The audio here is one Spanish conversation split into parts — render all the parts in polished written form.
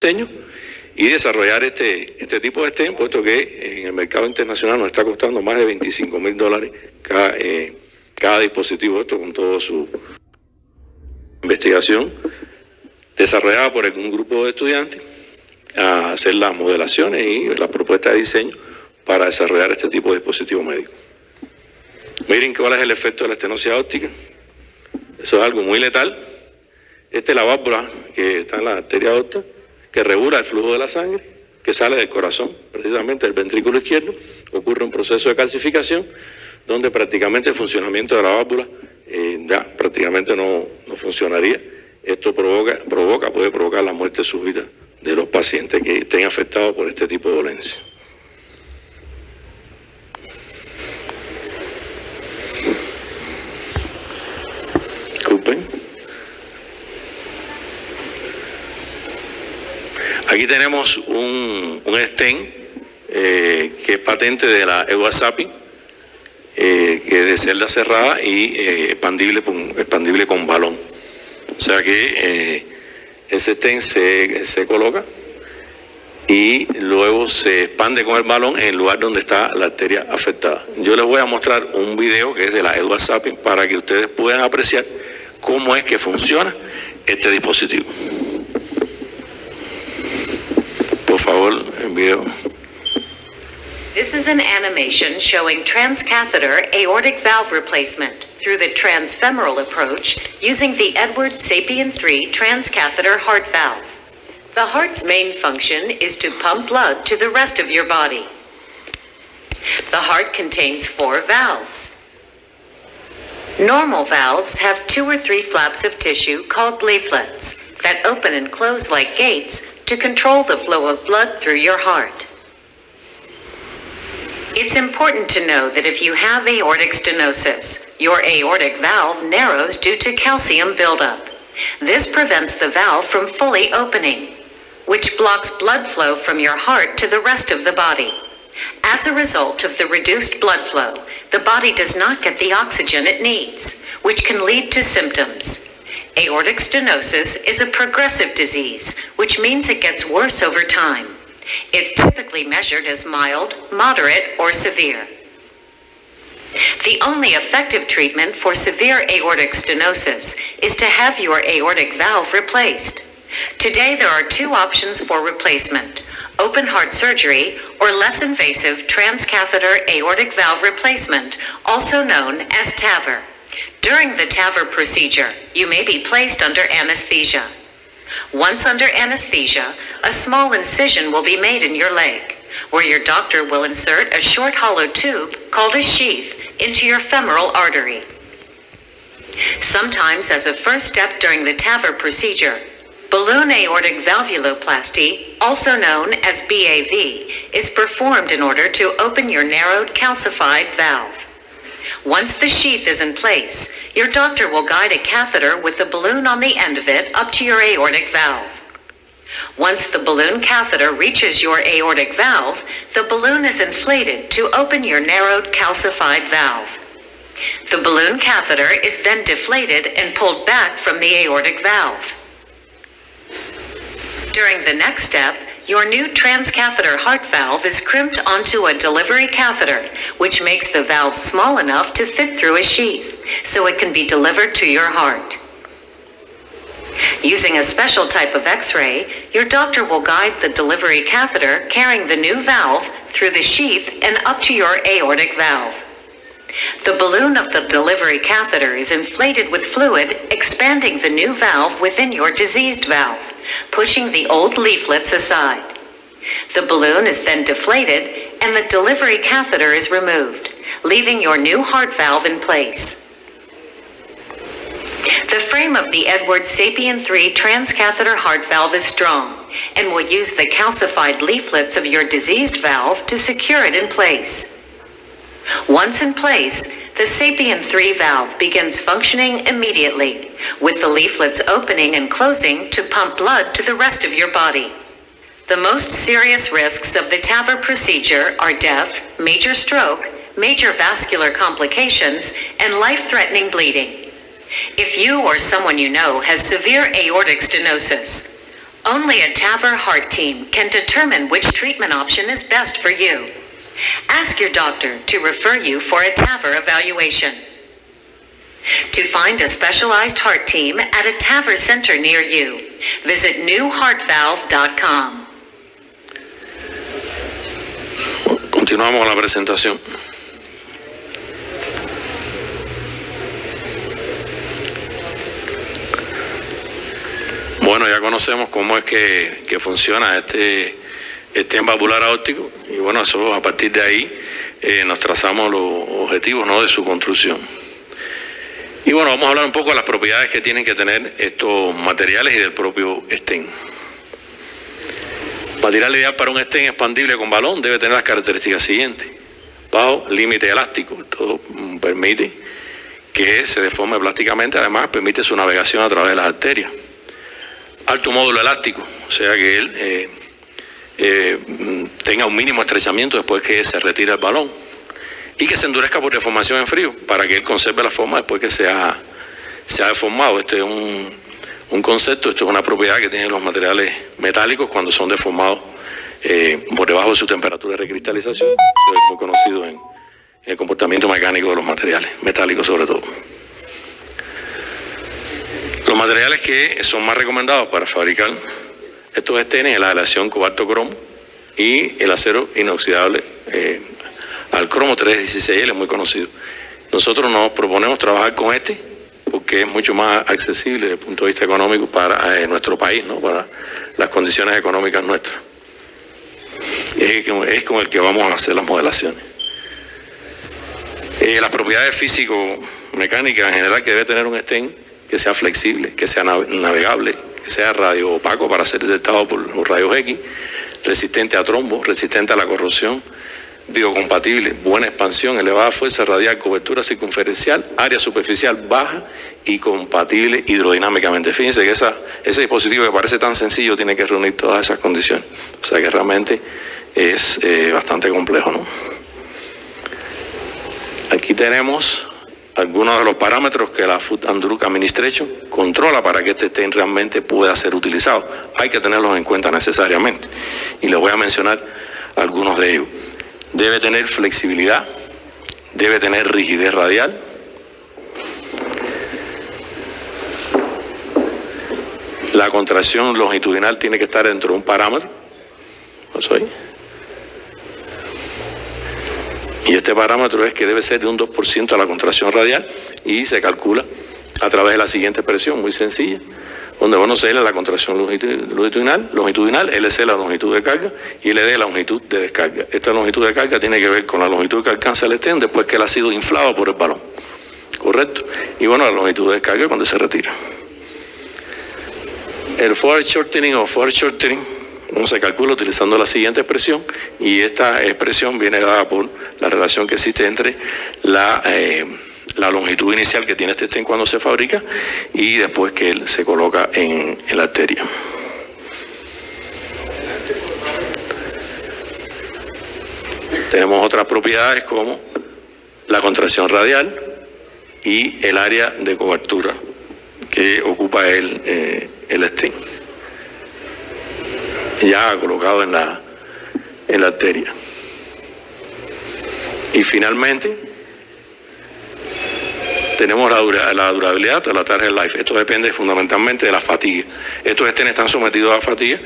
diseño y desarrollar este tipo de stent, puesto que en el mercado internacional nos está costando más de $25,000 cada dispositivo, esto con toda su investigación, desarrollada por un grupo de estudiantes, a hacer las modelaciones y las propuestas de diseño para desarrollar este tipo de dispositivo médico. Miren cuál es el efecto de la estenosis óptica. Eso es algo muy letal. Esta es la válvula que está en la arteria aorta, que regula el flujo de la sangre, que sale del corazón, precisamente del ventrículo izquierdo. Ocurre un proceso de calcificación, donde prácticamente el funcionamiento de la válvula ya prácticamente no funcionaría. Esto puede provocar la muerte súbita de los pacientes que estén afectados por este tipo de dolencia. Disculpen. Aquí tenemos un stent que es patente de la Ewasapi, que es de celda cerrada y expandible con balón. O sea que ese stent se coloca y luego se expande con el balón en el lugar donde está la arteria afectada. Yo les voy a mostrar un video que es de la Edward Sapien para que ustedes puedan apreciar cómo es que funciona este dispositivo. Por favor, el video. This is an animation showing transcatheter aortic valve replacement through the transfemoral approach using the Edwards Sapien 3 transcatheter heart valve. The heart's main function is to pump blood to the rest of your body. The heart contains 4 valves. Normal valves have 2 or 3 flaps of tissue called leaflets that open and close like gates to control the flow of blood through your heart. It's important to know that if you have aortic stenosis, your aortic valve narrows due to calcium buildup. This prevents the valve from fully opening, which blocks blood flow from your heart to the rest of the body. As a result of the reduced blood flow, the body does not get the oxygen it needs, which can lead to symptoms. Aortic stenosis is a progressive disease, which means it gets worse over time. It's typically measured as mild, moderate, or severe. The only effective treatment for severe aortic stenosis is to have your aortic valve replaced. Today there are 2 options for replacement: open heart surgery or less invasive transcatheter aortic valve replacement, also known as TAVR. During the TAVR procedure, you may be placed under anesthesia. Once under anesthesia, a small incision will be made in your leg, where your doctor will insert a short hollow tube called a sheath into your femoral artery. Sometimes, as a first step during the TAVR procedure, balloon aortic valvuloplasty, also known as BAV, is performed in order to open your narrowed calcified valve. Once the sheath is in place, your doctor will guide a catheter with the balloon on the end of it up to your aortic valve. Once the balloon catheter reaches your aortic valve, the balloon is inflated to open your narrowed calcified valve. The balloon catheter is then deflated and pulled back from the aortic valve. During the next step, your new transcatheter heart valve is crimped onto a delivery catheter, which makes the valve small enough to fit through a sheath, so it can be delivered to your heart. Using a special type of X-ray, your doctor will guide the delivery catheter carrying the new valve through the sheath and up to your aortic valve. The balloon of the delivery catheter is inflated with fluid, expanding the new valve within your diseased valve, pushing the old leaflets aside. The balloon is then deflated and the delivery catheter is removed, leaving your new heart valve in place. The frame of the Edwards Sapien 3 transcatheter heart valve is strong and will use the calcified leaflets of your diseased valve to secure it in place. Once in place, the Sapien 3 valve begins functioning immediately, with the leaflets opening and closing to pump blood to the rest of your body. The most serious risks of the TAVR procedure are death, major stroke, major vascular complications, and life-threatening bleeding. If you or someone you know has severe aortic stenosis, Only a TAVR heart team can determine which treatment option is best for you. Ask your doctor to refer you for a TAVR evaluation. To find a specialized heart team at a TAVR center near you, visit newheartvalve.com. Continuamos con la presentación. Bueno, ya conocemos cómo es que funciona este valvular aórtico y bueno, eso a partir de ahí nos trazamos los objetivos, ¿no?, de su construcción. Y bueno, vamos a hablar un poco de las propiedades que tienen que tener estos materiales y del propio stent. Para tirar la idea para un stent expandible con balón debe tener las características siguientes. Bajo límite elástico, esto permite que se deforme plásticamente, además permite su navegación a través de las arterias. Alto módulo elástico, o sea que él tenga un mínimo estrechamiento después que se retira el balón y que se endurezca por deformación en frío para que él conserve la forma después que se ha deformado. Este es un concepto, esto es una propiedad que tienen los materiales metálicos cuando son deformados por debajo de su temperatura de recristalización. Eso es muy conocido en el comportamiento mecánico de los materiales metálicos sobre todo. Los materiales que son más recomendados para fabricar estos stents es la aleación cobalto-cromo y el acero inoxidable al cromo 316L, es muy conocido. Nosotros nos proponemos trabajar con este porque es mucho más accesible desde el punto de vista económico para nuestro país, ¿no?, para las condiciones económicas nuestras. Es con el que vamos a hacer las modelaciones. Las propiedades físico-mecánicas en general que debe tener un stent: que sea flexible, que sea navegable, que sea radio opaco para ser detectado por los rayos X, resistente a trombo, resistente a la corrosión, biocompatible, buena expansión, elevada fuerza radial, cobertura circunferencial, área superficial baja y compatible hidrodinámicamente. Fíjense que ese dispositivo que parece tan sencillo tiene que reunir todas esas condiciones. O sea que realmente es bastante complejo, ¿no? Aquí tenemos algunos de los parámetros que la Food and Drug Administration controla para que este stent realmente pueda ser utilizado. Hay que tenerlos en cuenta necesariamente y les voy a mencionar algunos de ellos. Debe tener flexibilidad, debe tener rigidez radial, la contracción longitudinal tiene que estar dentro de un parámetro, y este parámetro es que debe ser de un 2% a la contracción radial y se calcula a través de la siguiente expresión, muy sencilla, donde bueno, CL es la contracción longitudinal, LC la longitud de carga y LD la longitud de descarga. Esta longitud de carga tiene que ver con la longitud que alcanza el stent después que él ha sido inflado por el balón, ¿correcto? Y bueno, la longitud de descarga cuando se retira. El forward shortening no se calcula utilizando la siguiente expresión, y esta expresión viene dada por la relación que existe entre la longitud inicial que tiene este stent cuando se fabrica y después que él se coloca en la arteria. Tenemos otras propiedades como la contracción radial y el área de cobertura que ocupa el stent ya colocado en la arteria. Y finalmente tenemos la durabilidad de la target life. Esto depende fundamentalmente de la fatiga. Estos stents están sometidos a fatiga,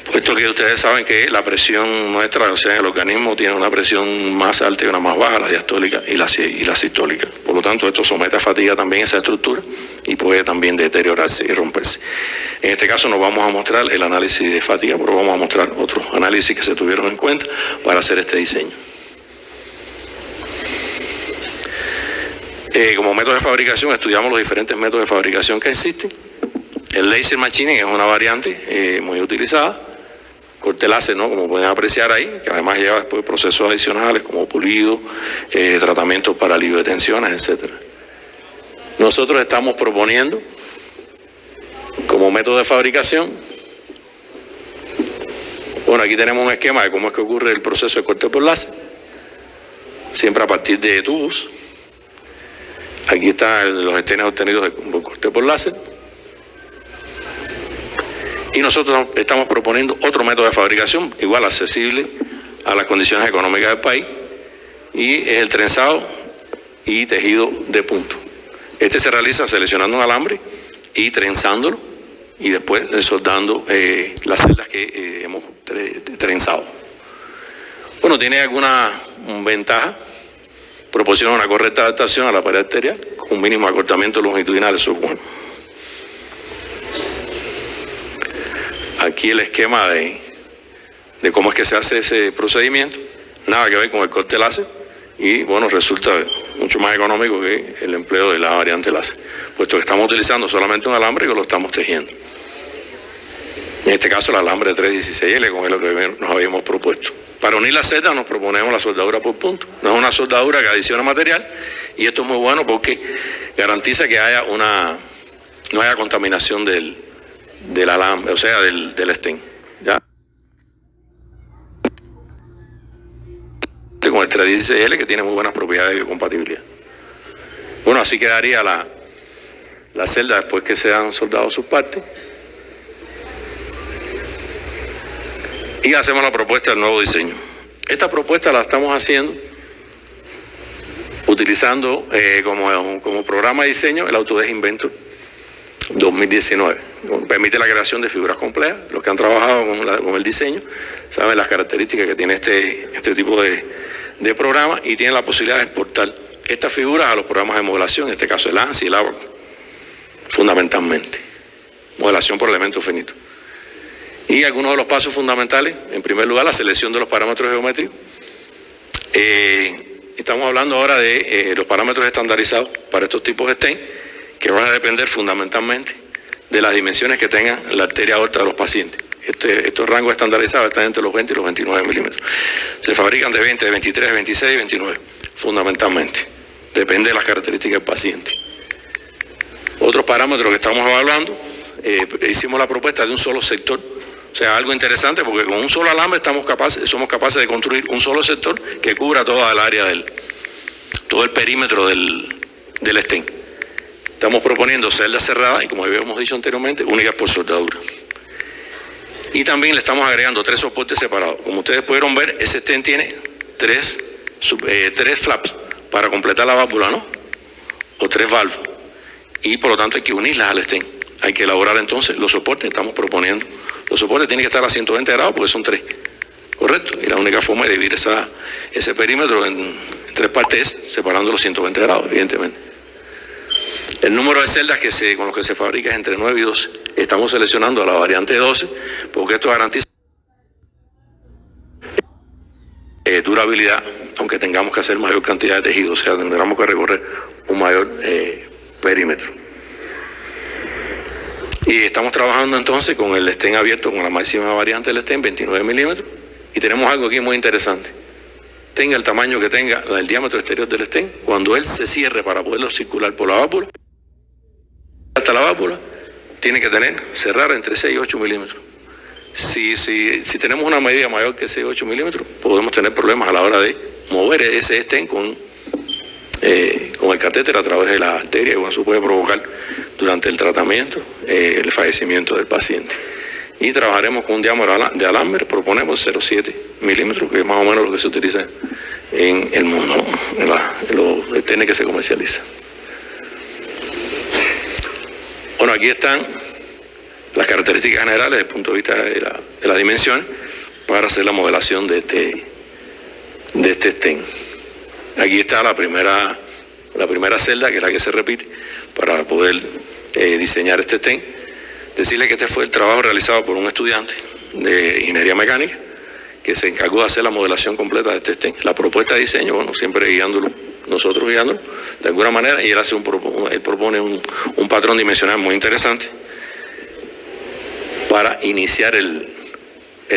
puesto que ustedes saben que la presión nuestra, o sea, el organismo tiene una presión más alta y una más baja, la diastólica y la sistólica. Por lo tanto, esto somete a fatiga también esa estructura y puede también deteriorarse y romperse. En este caso no vamos a mostrar el análisis de fatiga, pero vamos a mostrar otros análisis que se tuvieron en cuenta para hacer este diseño. Como método de fabricación, estudiamos los diferentes métodos de fabricación que existen. El laser machining es una variante muy utilizada. Corte láser, ¿no?, como pueden apreciar ahí, que además lleva después procesos adicionales como pulido, tratamientos para alivio de tensiones, etc. Nosotros estamos proponiendo como método de fabricación, bueno, aquí tenemos un esquema de cómo es que ocurre el proceso de corte por láser, siempre a partir de tubos. Aquí están los stents obtenidos por corte por láser. Y nosotros estamos proponiendo otro método de fabricación, igual accesible a las condiciones económicas del país, y es el trenzado y tejido de punto. Este se realiza seleccionando un alambre y trenzándolo y después soldando las celdas que hemos trenzado. Bueno, tiene alguna ventaja, proporciona una correcta adaptación a la pared arterial con un mínimo acortamiento longitudinal, eso es bueno. Aquí el esquema de cómo es que se hace ese procedimiento, nada que ver con el corte láser, y bueno, resulta mucho más económico que el empleo de la variante láser, puesto que estamos utilizando solamente un alambre y que lo estamos tejiendo. En este caso el alambre de 316L, con lo que nos habíamos propuesto. Para unir las celdas nos proponemos la soldadura por punto. No es una soldadura que adiciona material, y esto es muy bueno porque garantiza que no haya contaminación del alambre, o sea, del stem. ¿Ya? Con el 316L, que tiene muy buenas propiedades de biocompatibilidad. Bueno, así quedaría la celda después que se han soldado sus partes. Y hacemos la propuesta del nuevo diseño. Esta propuesta la estamos haciendo utilizando como programa de diseño el Autodesk Inventor 2019. Permite la creación de figuras complejas. Los que han trabajado con el diseño saben las características que tiene este tipo de programa, y tienen la posibilidad de exportar estas figuras a los programas de modelación, en este caso el ANSI y el ABAC, fundamentalmente. Modelación por elementos finitos. Y algunos de los pasos fundamentales, en primer lugar, la selección de los parámetros geométricos. Estamos hablando ahora de los parámetros estandarizados para estos tipos de stem, que van a depender fundamentalmente de las dimensiones que tengan la arteria aorta de los pacientes. Estos rangos estandarizados están entre los 20 y los 29 milímetros. Se fabrican de 20, de 23, de 26 y 29, fundamentalmente. Depende de las características del paciente. Otros parámetros que estamos evaluando, hicimos la propuesta de un solo sector. O sea, algo interesante, porque con un solo alambre somos capaces de construir un solo sector que cubra toda el área todo el perímetro del stem. Estamos proponiendo celdas cerradas y, como habíamos dicho anteriormente, únicas por soldadura. Y también le estamos agregando 3 soportes separados. Como ustedes pudieron ver, ese stem tiene 3 flaps para completar la válvula, ¿no? O 3 válvulas. Y por lo tanto hay que unirlas al stem. Hay que elaborar entonces los soportes. Estamos proponiendo. Los soportes tienen que estar a 120 grados porque son 3. ¿Correcto? Y la única forma de dividir ese perímetro en 3 partes es separando los 120 grados, evidentemente. El número de celdas con los que se fabrica es entre 9 y 12. Estamos seleccionando a la variante 12 porque esto garantiza durabilidad, aunque tengamos que hacer mayor cantidad de tejido, o sea, tendremos que recorrer un mayor perímetro. Y estamos trabajando entonces con el stem abierto, con la máxima variante del stem, 29 milímetros, y tenemos algo aquí muy interesante. Tenga el tamaño que tenga el diámetro exterior del stem, cuando él se cierre para poderlo circular por la válvula, hasta la válvula, tiene que cerrar entre 6 y 8 milímetros. Si tenemos una medida mayor que 6 y 8 milímetros, podemos tener problemas a la hora de mover ese stem con el catéter a través de la arteria, y bueno, eso puede provocar durante el tratamiento el fallecimiento del paciente. Y trabajaremos con un diámetro de alambre, proponemos 0,7 milímetros, que es más o menos lo que se utiliza en el mundo, ¿no? En los stems que se comercializan. Bueno, aquí están las características generales desde el punto de vista de las dimensiones para hacer la modelación de este stem. Aquí está la primera celda, que es la que se repite para poder diseñar este stem. Decirles que este fue el trabajo realizado por un estudiante de ingeniería mecánica que se encargó de hacer la modelación completa de este stem. La propuesta de diseño, bueno, siempre nosotros guiándolo de alguna manera, y él propone un patrón dimensional muy interesante para iniciar el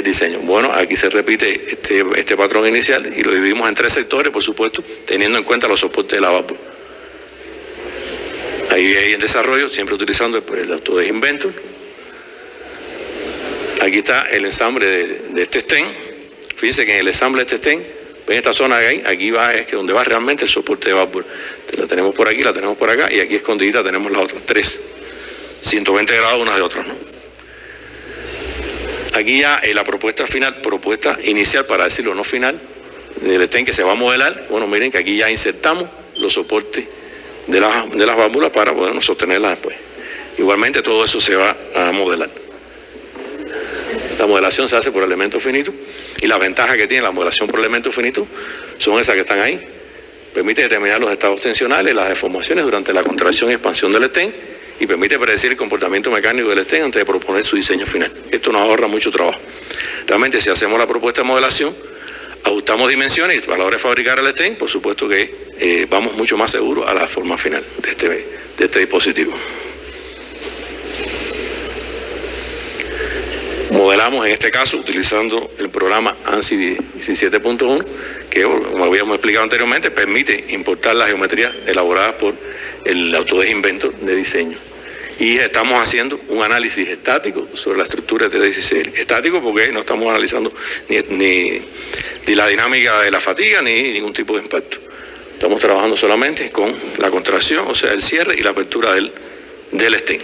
diseño. Bueno, aquí se repite este patrón inicial y lo dividimos en 3 sectores, por supuesto, teniendo en cuenta los soportes de la válvula. Ahí hay en desarrollo, siempre utilizando el Autodesk Inventor. Aquí está el ensamble de este stem. Fíjense que en el ensamble de este stem, ven esta zona que hay, aquí es que donde va realmente el soporte de válvula. La tenemos por aquí, la tenemos por acá, y aquí escondidita tenemos las otras 3. 120 grados unas de otras, ¿no? Aquí ya la propuesta inicial, para decirlo, no final, del estén que se va a modelar. Bueno, miren que aquí ya insertamos los soportes de las válvulas para poder sostenerlas después. Igualmente todo eso se va a modelar. La modelación se hace por elementos finitos y las ventajas que tiene la modelación por elementos finitos son esas que están ahí. Permite determinar los estados tensionales, las deformaciones durante la contracción y expansión del estén y permite predecir el comportamiento mecánico del estén antes de proponer su diseño final. Esto nos ahorra mucho trabajo. Realmente, si hacemos la propuesta de modelación, ajustamos dimensiones y a la hora de fabricar el estén, por supuesto que vamos mucho más seguros a la forma final de este dispositivo. Modelamos en este caso utilizando el programa ANSI 17.1, que, como habíamos explicado anteriormente, permite importar las geometrías elaboradas por el Autodesk Inventor de diseño. Y estamos haciendo un análisis estático sobre la estructura de 16L. Estático porque no estamos analizando ni la dinámica de la fatiga ni ningún tipo de impacto. Estamos trabajando solamente con la contracción, o sea, el cierre y la apertura del estén.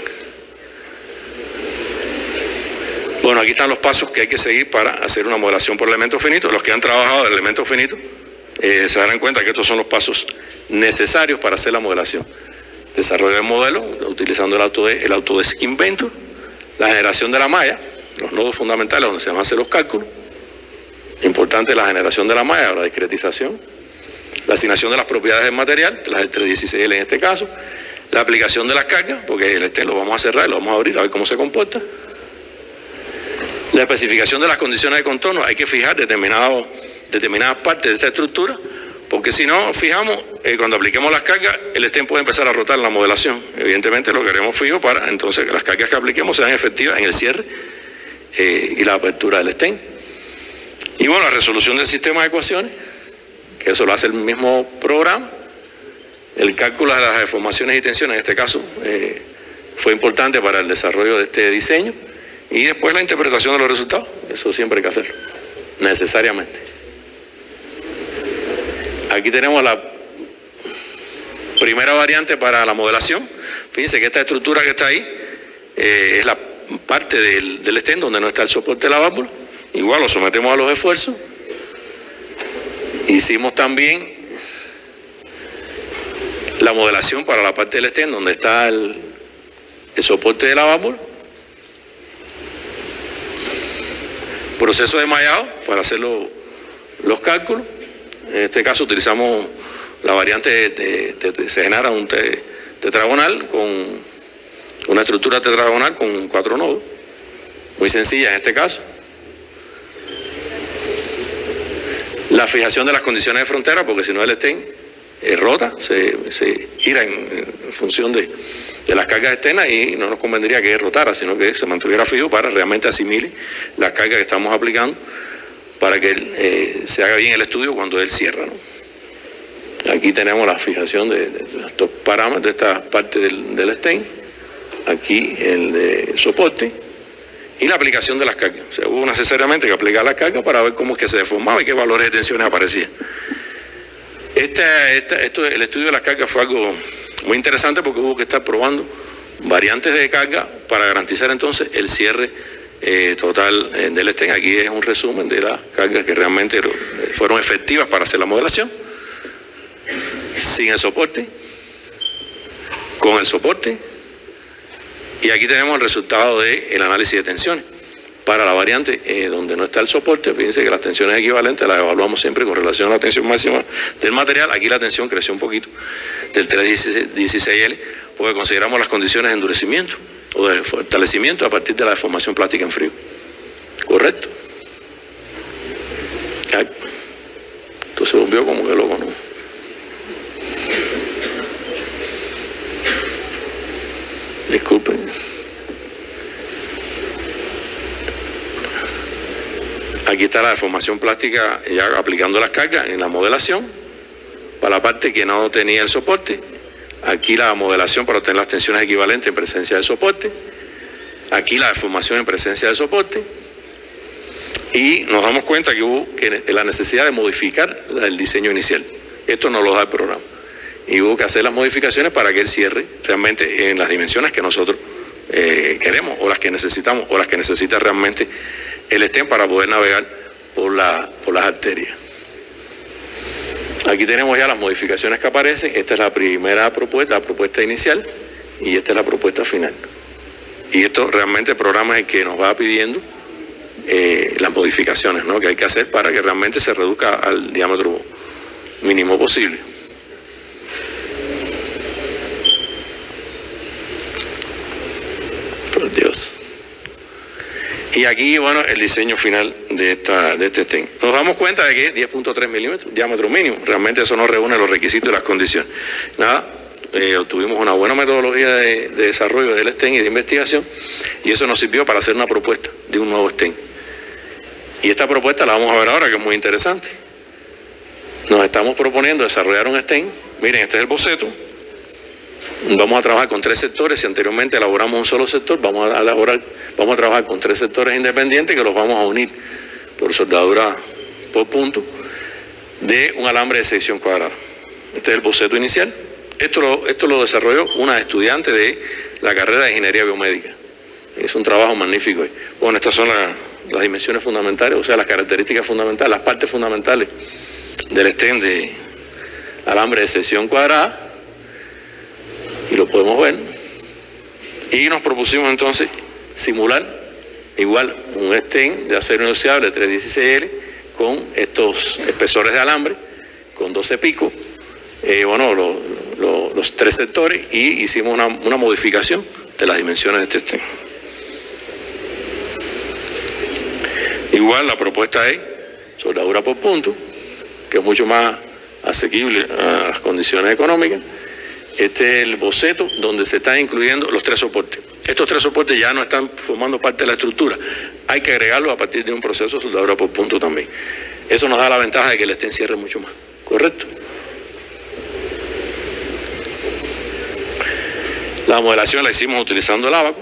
Bueno, aquí están los pasos que hay que seguir para hacer una modelación por elementos finitos. Los que han trabajado en elementos finitos se darán cuenta que estos son los pasos necesarios para hacer la modelación. Desarrollo del modelo, utilizando el Autodesk Inventor, la generación de la malla, los nodos fundamentales donde se van a hacer los cálculos. Importante la generación de la malla, la discretización, la asignación de las propiedades del material, las del 316L en este caso, la aplicación de las cargas, porque el estén lo vamos a cerrar, lo vamos a abrir a ver cómo se comporta. La especificación de las condiciones de contorno, hay que fijar determinadas partes de esta estructura, porque si no fijamos, cuando apliquemos las cargas, el estén puede empezar a rotar en la modelación. Evidentemente lo queremos fijo para entonces que las cargas que apliquemos sean efectivas en el cierre y la apertura del estén. Y bueno, la resolución del sistema de ecuaciones, que eso lo hace el mismo programa. El cálculo de las deformaciones y tensiones, en este caso, fue importante para el desarrollo de este diseño. Y después la interpretación de los resultados, eso siempre hay que hacerlo, necesariamente. Aquí tenemos la primera variante para la modelación. Fíjense que esta estructura que está ahí es la parte del estén donde no está el soporte de la válvula. Igual lo sometemos a los esfuerzos. Hicimos también la modelación para la parte del estén donde está el soporte de la válvula. Proceso de mallado para hacer los cálculos. En este caso utilizamos la variante se genera un tetragonal con una estructura tetragonal con 4 nodos, muy sencilla en este caso. La fijación de las condiciones de frontera, porque si no el estén rota, se gira en función de las cargas externas y no nos convendría que rotara, sino que se mantuviera fijo para realmente asimile las cargas que estamos aplicando para que se haga bien el estudio cuando él cierra, ¿no? Aquí tenemos la fijación de estos parámetros, de esta parte del estén, aquí el de soporte y la aplicación de las cargas. O sea, hubo necesariamente que aplicar las cargas para ver cómo es que se deformaba y qué valores de tensiones aparecían. El estudio de las cargas fue algo muy interesante porque hubo que estar probando variantes de carga para garantizar entonces el cierre total del estén. Aquí es un resumen de las cargas que realmente fueron efectivas para hacer la modelación. Sin el soporte, con el soporte, y aquí tenemos el resultado del análisis de tensiones. Para la variante donde no está el soporte, fíjense que las tensiones equivalentes las evaluamos siempre con relación a la tensión máxima del material. Aquí la tensión creció un poquito del 316L porque consideramos las condiciones de endurecimiento o de fortalecimiento a partir de la deformación plástica en frío. ¿Correcto? Ay, esto se volvió como que loco, ¿no? Disculpen. Aquí está la deformación plástica ya aplicando las cargas en la modelación para la parte que no tenía el soporte. Aquí la modelación para obtener las tensiones equivalentes en presencia del soporte. Aquí la deformación en presencia del soporte. Y nos damos cuenta que hubo la necesidad de modificar el diseño inicial. Esto nos lo da el programa. Y hubo que hacer las modificaciones para que él cierre realmente en las dimensiones que nosotros queremos o las que necesitamos o las que necesita realmente el stent para poder navegar por las arterias. Aquí tenemos ya las modificaciones que aparecen. Esta es la primera propuesta, la propuesta inicial, y esta es la propuesta final. Y esto realmente el programa es el que nos va pidiendo las modificaciones, ¿no?, que hay que hacer para que realmente se reduzca al diámetro mínimo posible. Por Dios. Y aquí, bueno, el diseño final de este stent. Nos damos cuenta de que 10.3 milímetros, diámetro mínimo, realmente eso no reúne los requisitos y las condiciones. Nada, obtuvimos una buena metodología de desarrollo del stent y de investigación, y eso nos sirvió para hacer una propuesta de un nuevo stent. Y esta propuesta la vamos a ver ahora, que es muy interesante. Nos estamos proponiendo desarrollar un stent. Miren, este es el boceto. Vamos a trabajar con 3 sectores. Si anteriormente elaboramos un solo sector, vamos a trabajar con 3 sectores independientes que los vamos a unir por soldadura por punto de un alambre de sección cuadrada. Este es el boceto inicial. Esto lo desarrolló una estudiante de la carrera de Ingeniería Biomédica. Es un trabajo magnífico. Bueno, estas son las dimensiones fundamentales, o sea, las características fundamentales, las partes fundamentales del stent de alambre de sección cuadrada. Y lo podemos ver. Y nos propusimos entonces simular igual un stent de acero inoxidable 316L con estos espesores de alambre, con 12 picos, los 3 sectores, y hicimos una modificación de las dimensiones de este stent. Igual la propuesta es soldadura por punto, que es mucho más asequible a las condiciones económicas. Este es el boceto donde se están incluyendo los 3 soportes. Estos 3 soportes ya no están formando parte de la estructura. Hay que agregarlos a partir de un proceso de soldadura por punto también. Eso nos da la ventaja de que el stent cierre mucho más. ¿Correcto? La modelación la hicimos utilizando el ábaco,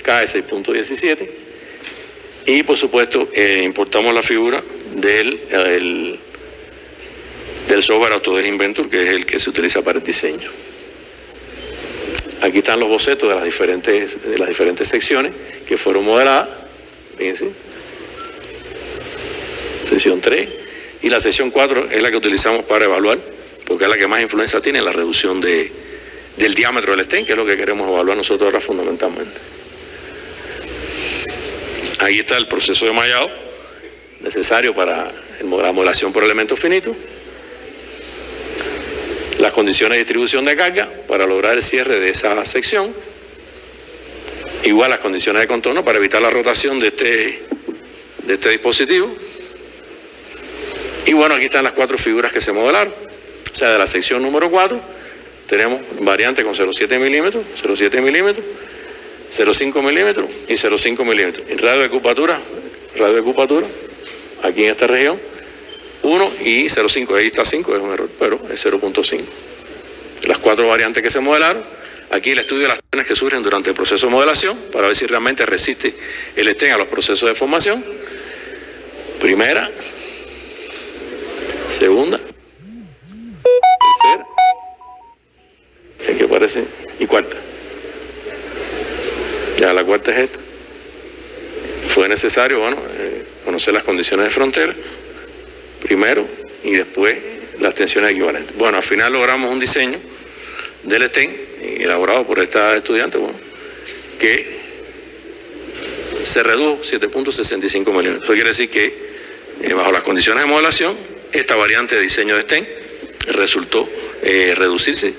KE 6.17. Y por supuesto importamos la figura del software Autodesk Inventor, que es el que se utiliza para el diseño. Aquí están los bocetos de las diferentes secciones que fueron modeladas. Fíjense. Sección 3. Y la sección 4 es la que utilizamos para evaluar, porque es la que más influencia tiene en la reducción del diámetro del stent, que es lo que queremos evaluar nosotros ahora fundamentalmente. Ahí está el proceso de mallado necesario para la modelación por elementos finitos. Las condiciones de distribución de carga para lograr el cierre de esa sección. Igual las condiciones de contorno para evitar la rotación de este dispositivo. Y bueno, aquí están las 4 figuras que se modelaron. O sea, de la sección número 4 tenemos variantes con 0,7 milímetros, 0,7 milímetros, 0,5 milímetros y 0,5 milímetros. Y radio de curvatura, aquí en esta región, 1 y 0,5, ahí está 5, es un error, pero es 0,5. Las 4 variantes que se modelaron. Aquí el estudio de las tensiones que surgen durante el proceso de modelación, para ver si realmente resiste el stent a los procesos de formación. Primera, segunda, tercera, ¿qué parece? Y cuarta. Ya la cuarta es esta. Fue necesario, conocer las condiciones de frontera primero y después las tensiones equivalentes. Bueno, al final logramos un diseño del stent elaborado por esta estudiante, que se redujo 7.65 milímetros. Eso quiere decir que bajo las condiciones de modelación, esta variante de diseño de stent resultó reducirse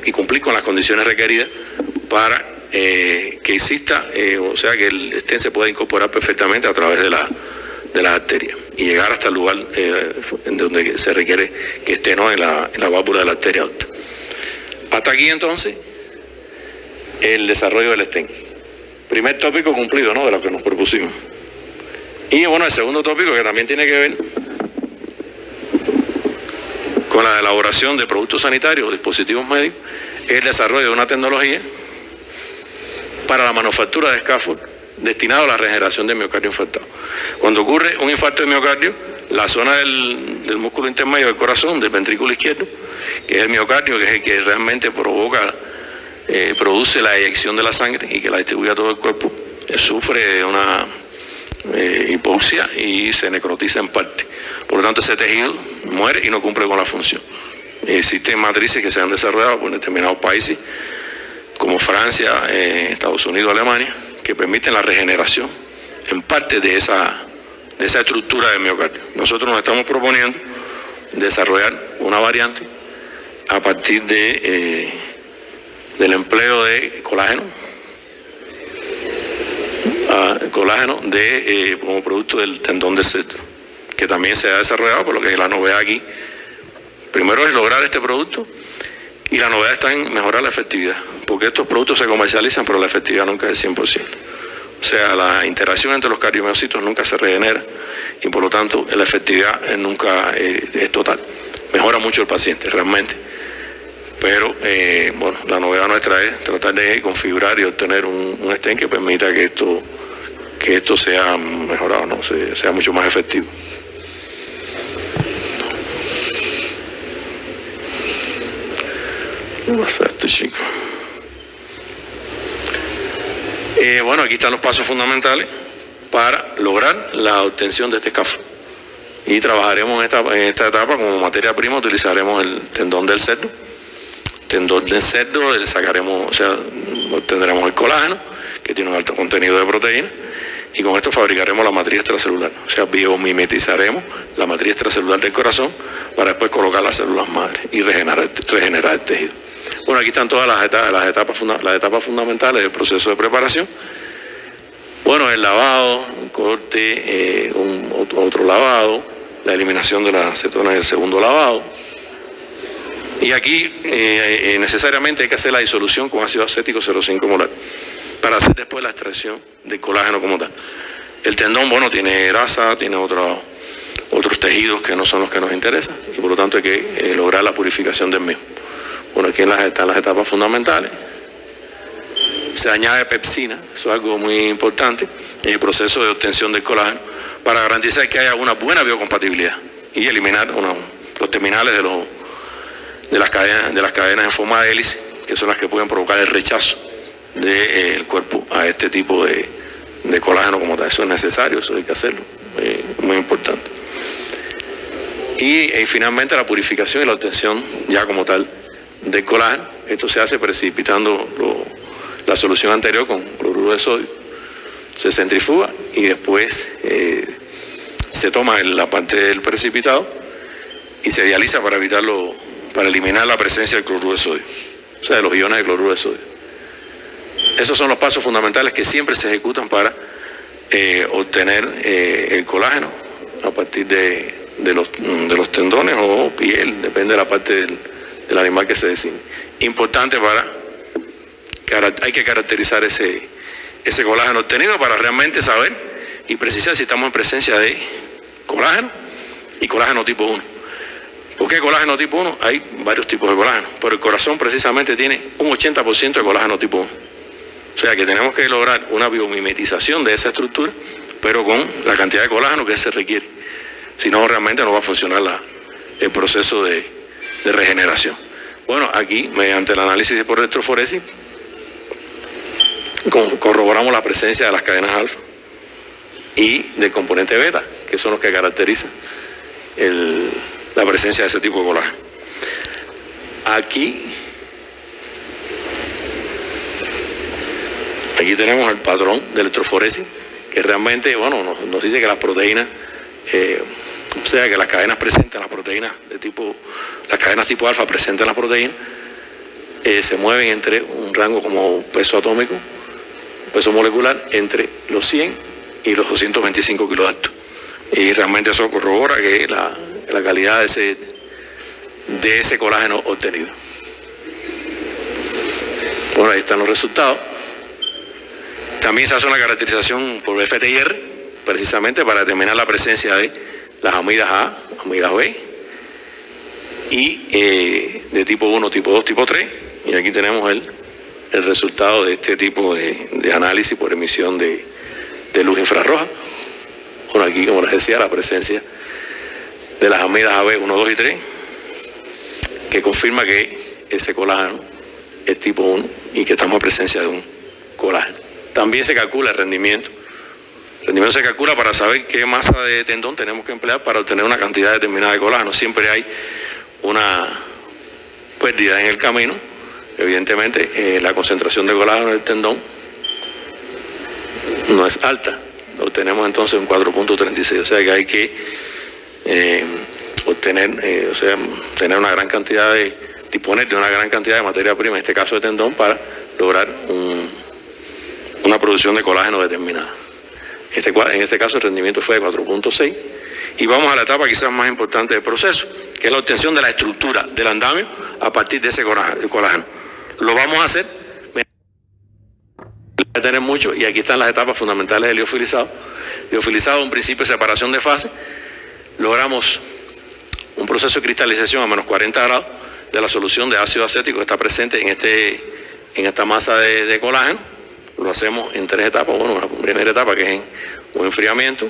y cumplir con las condiciones requeridas para que exista, o sea, que el stent se pueda incorporar perfectamente a través de las arterias y llegar hasta el lugar en donde se requiere que esté, ¿no?, en la válvula de la arteria aorta. Hasta aquí entonces el desarrollo del stent. Primer tópico cumplido, ¿no?, de lo que nos propusimos. Y bueno, el segundo tópico, que también tiene que ver con la elaboración de productos sanitarios o dispositivos médicos, es el desarrollo de una tecnología para la manufactura de scaffold destinado a la regeneración del miocardio infartado. Cuando ocurre un infarto de miocardio, la zona del músculo intermedio del corazón, del ventrículo izquierdo, que es el miocardio, que es el que realmente produce la eyección de la sangre y que la distribuye a todo el cuerpo, sufre una hipoxia y se necrotiza en parte. Por lo tanto, ese tejido muere y no cumple con la función. Existen matrices que se han desarrollado por determinados países, como Francia, Estados Unidos, Alemania, que permiten la regeneración en parte de esa estructura del miocardio. Nosotros nos estamos proponiendo desarrollar una variante a partir del empleo de colágeno como producto del tendón del cerdo, que también se ha desarrollado, por lo que la novedad aquí primero es lograr este producto, y la novedad está en mejorar la efectividad, porque estos productos se comercializan, pero la efectividad nunca es 100%. O sea, la interacción entre los cardiomiocitos nunca se regenera y por lo tanto la efectividad nunca es total. Mejora mucho el paciente realmente, pero bueno, la novedad nuestra es tratar de configurar y obtener un stent que permita que esto sea mejorado, ¿no? Sea mucho más efectivo. ¿Qué pasa esto, chico? Bueno, aquí están los pasos fundamentales para lograr la obtención de este escafo. Y trabajaremos en esta etapa como materia prima, utilizaremos el tendón del cerdo. Tendón del cerdo, obtendremos el colágeno, que tiene un alto contenido de proteína, y con esto fabricaremos la matriz extracelular. O sea, biomimetizaremos la matriz extracelular del corazón para después colocar las células madre y regenerar el tejido. Bueno, aquí están todas las etapas fundamentales del proceso de preparación. Bueno, el lavado, un corte, otro lavado, la eliminación de la acetona en el segundo lavado. Y aquí necesariamente hay que hacer la disolución con ácido acético 0,5 molar para hacer después la extracción del colágeno como tal. El tendón, bueno, tiene grasa, tiene otros tejidos que no son los que nos interesan y por lo tanto hay que lograr la purificación del mismo. Bueno, aquí están las etapas fundamentales. Se añade pepsina, eso es algo muy importante en el proceso de obtención del colágeno para garantizar que haya una buena biocompatibilidad y eliminar los terminales de las cadenas en forma de hélice, que son las que pueden provocar el rechazo del cuerpo a este tipo de colágeno como tal. Eso es necesario, eso hay que hacerlo, muy importante. Y finalmente la purificación y la obtención ya como tal del colágeno. Esto se hace precipitando la solución anterior con cloruro de sodio, se centrifuga y después se toma la parte del precipitado y se dializa para eliminar la presencia del cloruro de sodio, o sea, de los iones de cloruro de sodio. Esos son los pasos fundamentales que siempre se ejecutan para obtener el colágeno a partir de los tendones o piel, depende de la parte del animal que se designe. Importante hay que caracterizar ese colágeno obtenido para realmente saber y precisar si estamos en presencia de colágeno y colágeno tipo 1. ¿Por qué colágeno tipo 1? Hay varios tipos de colágeno, pero el corazón precisamente tiene un 80% de colágeno tipo 1. O sea que tenemos que lograr una biomimetización de esa estructura, pero con la cantidad de colágeno que se requiere. Si no, realmente no va a funcionar el proceso de regeneración. Bueno, aquí, mediante el análisis por electroforesis, corroboramos la presencia de las cadenas alfa y del componente beta, que son los que caracterizan la presencia de ese tipo de colágeno. Aquí tenemos el patrón de electroforesis, que realmente, bueno, nos dice que las proteínas, o sea, que las cadenas presentan las proteínas las cadenas tipo alfa presentan las proteínas, se mueven entre un rango como peso atómico, peso molecular, entre los 100 y los 225 kilodaltos. Y realmente eso corrobora que la calidad de ese colágeno obtenido. Bueno, ahí están los resultados. También se hace una caracterización por FTIR, precisamente para determinar la presencia de las amidas A, amidas B, y de tipo 1, tipo 2, tipo 3. Y aquí tenemos el resultado de este tipo de análisis por emisión de luz infrarroja. Bueno, aquí, como les decía, la presencia de las amidas AB 1, 2 y 3, que confirma que ese colágeno es tipo 1 y que estamos en presencia de un colágeno. También se calcula el rendimiento El rendimiento se calcula para saber qué masa de tendón tenemos que emplear para obtener una cantidad determinada de colágeno. Siempre hay una pérdida en el camino. Evidentemente, la concentración de colágeno en el tendón no es alta. Obtenemos entonces un 4.36, o sea que hay que tener una gran cantidad disponer de una gran cantidad de materia prima, en este caso de tendón, para lograr una producción de colágeno determinada. En este caso el rendimiento fue de 4.6. Y vamos a la etapa quizás más importante del proceso, que es la obtención de la estructura del andamio a partir de ese colágeno. Lo vamos a hacer, a tener mucho, y aquí están las etapas fundamentales del liofilizado. Liofilizado, un principio de separación de fase. Logramos un proceso de cristalización a menos 40 grados de la solución de ácido acético que está presente en esta masa de colágeno. Lo hacemos en 3 etapas. Bueno, una primera etapa que es en un enfriamiento.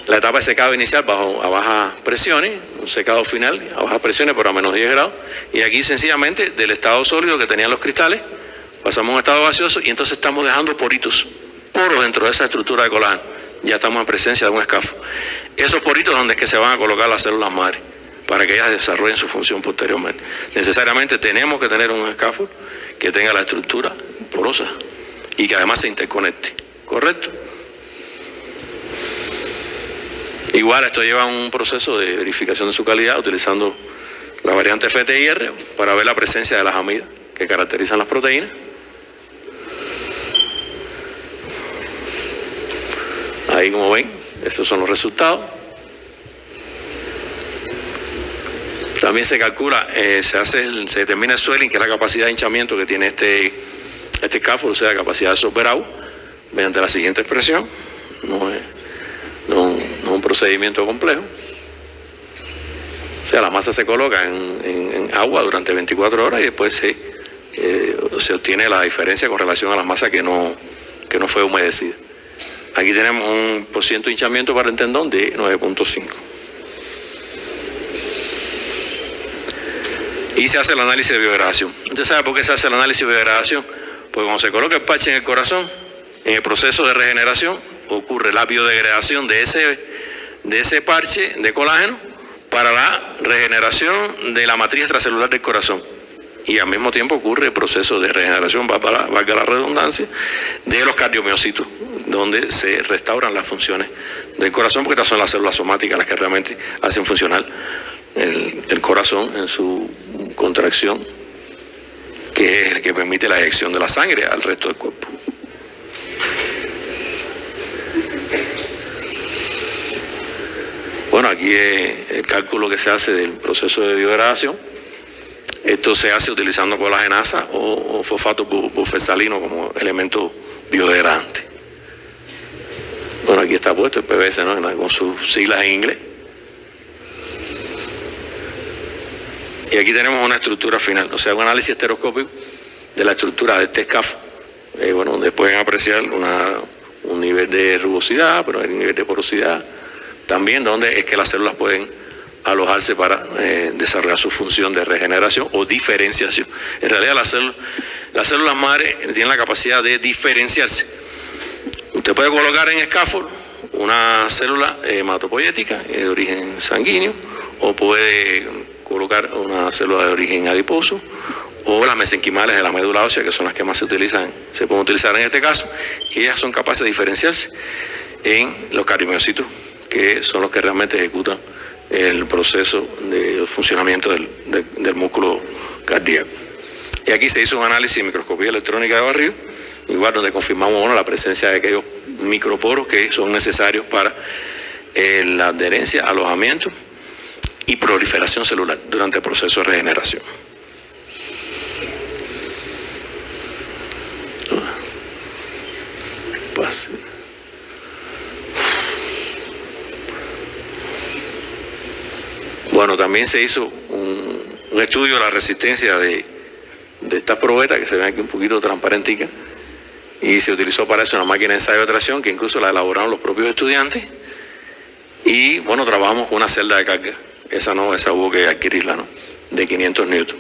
La etapa de secado inicial a bajas presiones, un secado final a bajas presiones pero a menos 10 grados. Y aquí sencillamente del estado sólido que tenían los cristales, pasamos a un estado gaseoso y entonces estamos dejando poros dentro de esa estructura de colágeno. Ya estamos en presencia de un escafo. Esos poritos donde es que se van a colocar las células madres para que ellas desarrollen su función posteriormente. Necesariamente tenemos que tener un escafo que tenga la estructura porosa y que además se interconecte, ¿correcto? Igual esto lleva un proceso de verificación de su calidad utilizando la variante FTIR para ver la presencia de las amidas que caracterizan las proteínas. Ahí, como ven, esos son los resultados. También se calcula, se determina el swelling, que es la capacidad de hinchamiento que tiene este escáfolo, o sea, la capacidad de absorber agua, mediante la siguiente expresión. No es un procedimiento complejo. O sea, la masa se coloca en agua durante 24 horas y después se obtiene la diferencia con relación a la masa que no fue humedecida. Aquí tenemos un % de hinchamiento para el tendón de 9.5. Y se hace el análisis de biodegradación. ¿Usted sabe por qué se hace el análisis de biodegradación? Porque cuando se coloca el parche en el corazón, en el proceso de regeneración, ocurre la biodegradación de ese parche de colágeno para la regeneración de la matriz extracelular del corazón. Y al mismo tiempo ocurre el proceso de regeneración, valga la redundancia, de los cardiomiocitos, donde se restauran las funciones del corazón, porque estas son las células somáticas las que realmente hacen funcionar el corazón en su contracción, que es el que permite la eyección de la sangre al resto del cuerpo. Bueno, aquí es el cálculo que se hace del proceso de biodegradación. Esto se hace utilizando colagenasa o fosfato bufesalino como elemento biodegradante. Bueno, aquí está puesto el PBS, ¿no?, con sus siglas en inglés. Y aquí tenemos una estructura final, o sea, un análisis estereoscópico de la estructura de este escafo. Donde pueden apreciar un nivel de rugosidad, pero un nivel de porosidad. También donde es que las células pueden alojarse para desarrollar su función de regeneración o diferenciación. En realidad las células madre tienen la capacidad de diferenciarse. Usted puede colocar en escáfolo una célula hematopoyética de origen sanguíneo, o puede colocar una célula de origen adiposo, o las mesenquimales de la médula ósea, que son las que más se pueden utilizar en este caso, y ellas son capaces de diferenciarse en los cardiomiocitos, que son los que realmente ejecutan el proceso de funcionamiento del músculo cardíaco. Y aquí se hizo un análisis de microscopía electrónica de barrido, igual donde confirmamos la presencia de aquellos microporos que son necesarios para la adherencia, alojamiento y proliferación celular durante el proceso de regeneración. Bueno, también se hizo un estudio de la resistencia de estas probetas, que se ven aquí un poquito transparenticas, y se utilizó para eso una máquina de ensayo de tracción que incluso la elaboraron los propios estudiantes. Y bueno, trabajamos con una celda de carga, esa hubo que adquirirla, ¿no?, de 500 newton,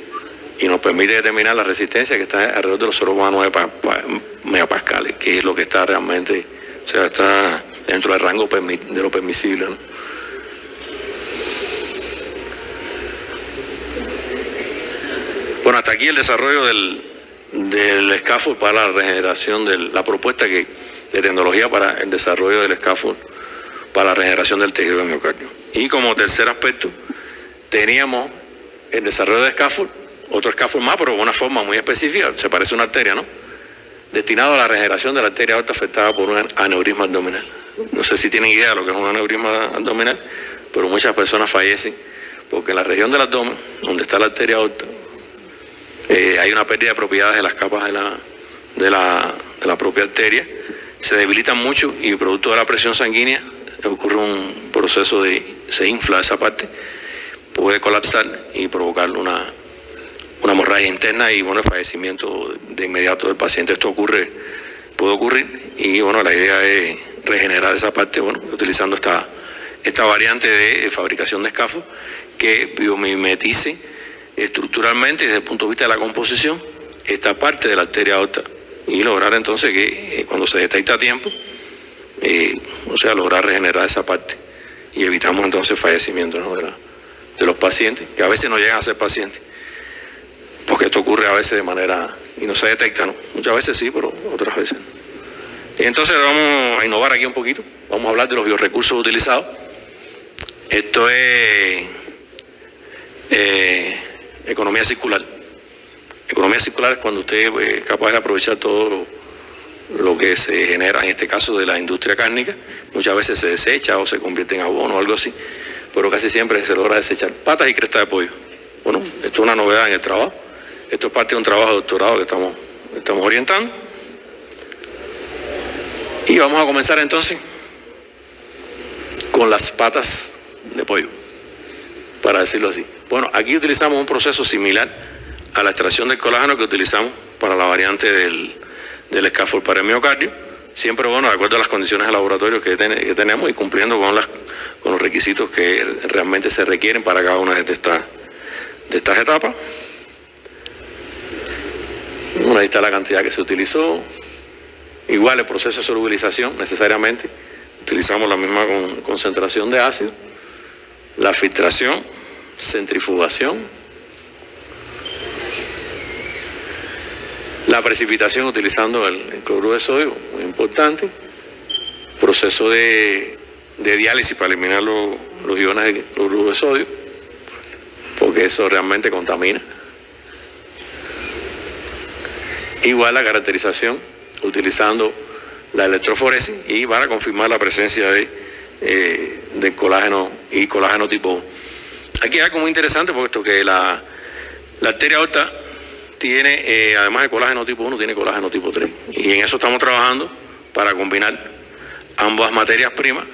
y nos permite determinar la resistencia, que está alrededor de los 0,9 megapascales, que es lo que está realmente O sea, está dentro del rango de lo permisible, ¿no? Bueno, hasta aquí el desarrollo del scaffold para la regeneración de la propuesta de tecnología para el desarrollo del scaffold para la regeneración del tejido del miocardio. Y como tercer aspecto, teníamos el desarrollo del scaffold, otro scaffold más, pero de una forma muy específica, se parece a una arteria, ¿no? Destinado a la regeneración de la arteria aorta afectada por un aneurisma abdominal. No sé si tienen idea de lo que es un aneurisma abdominal, pero muchas personas fallecen porque en la región del abdomen, donde está la arteria aorta, hay una pérdida de propiedades de las capas de la propia arteria, se debilitan mucho y producto de la presión sanguínea ocurre un proceso se infla esa parte, puede colapsar y provocar una hemorragia interna y bueno, el fallecimiento de inmediato del paciente. Esto puede ocurrir y bueno, la idea es regenerar esa parte, bueno, utilizando esta variante de fabricación de scaffold que biomimetice estructuralmente desde el punto de vista de la composición esta parte de la arteria aorta y lograr entonces que cuando se detecta a tiempo, lograr regenerar esa parte y evitamos entonces el fallecimiento, ¿no? de los pacientes, que a veces no llegan a ser pacientes, porque esto ocurre a veces de manera y no se detecta, ¿no? Muchas veces sí, pero otras veces no. Y entonces vamos a innovar aquí un poquito, vamos a hablar de los biorrecursos utilizados. Esto es economía circular. Economía circular es cuando usted es capaz de aprovechar todo lo que se genera, en este caso de la industria cárnica. Muchas veces se desecha o se convierte en abono o algo así, pero casi siempre se logra desechar. Patas y cresta de pollo. Bueno, esto es una novedad en el trabajo. Esto es parte de un trabajo de doctorado que estamos orientando. Y vamos a comenzar entonces con las patas de pollo, para decirlo así. Bueno, aquí utilizamos un proceso similar a la extracción del colágeno que utilizamos para la variante del scaffold para el miocardio, siempre bueno, de acuerdo a las condiciones de laboratorio que tenemos y cumpliendo con los requisitos que realmente se requieren para cada una de estas etapas. Bueno, ahí está la cantidad que se utilizó. Igual el proceso de solubilización, necesariamente utilizamos la misma concentración de ácido, la filtración, centrifugación, la precipitación utilizando el cloruro de sodio, muy importante, proceso de diálisis para eliminar los iones de cloruro de sodio, porque eso realmente contamina. Igual la caracterización utilizando la electroforesis y van a confirmar la presencia de colágeno y colágeno tipo 1. Aquí hay algo muy interesante puesto que la arteria aorta tiene, además de colágeno tipo 1, tiene colágeno tipo 3. Y en eso estamos trabajando para combinar ambas materias primas,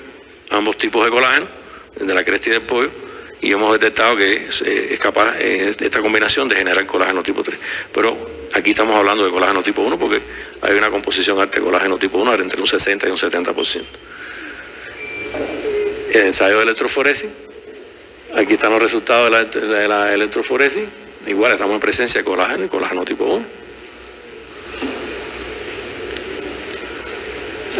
ambos tipos de colágeno, de la cresta y del pollo, y hemos detectado que es capaz esta combinación de generar colágeno tipo 3. Pero aquí estamos hablando de colágeno tipo 1 porque hay una composición alta de colágeno tipo 1 entre un 60 y un 70%. El ensayo de electroforesis, aquí están los resultados de la electroforesis, igual estamos en presencia de colágeno y colágeno tipo 1.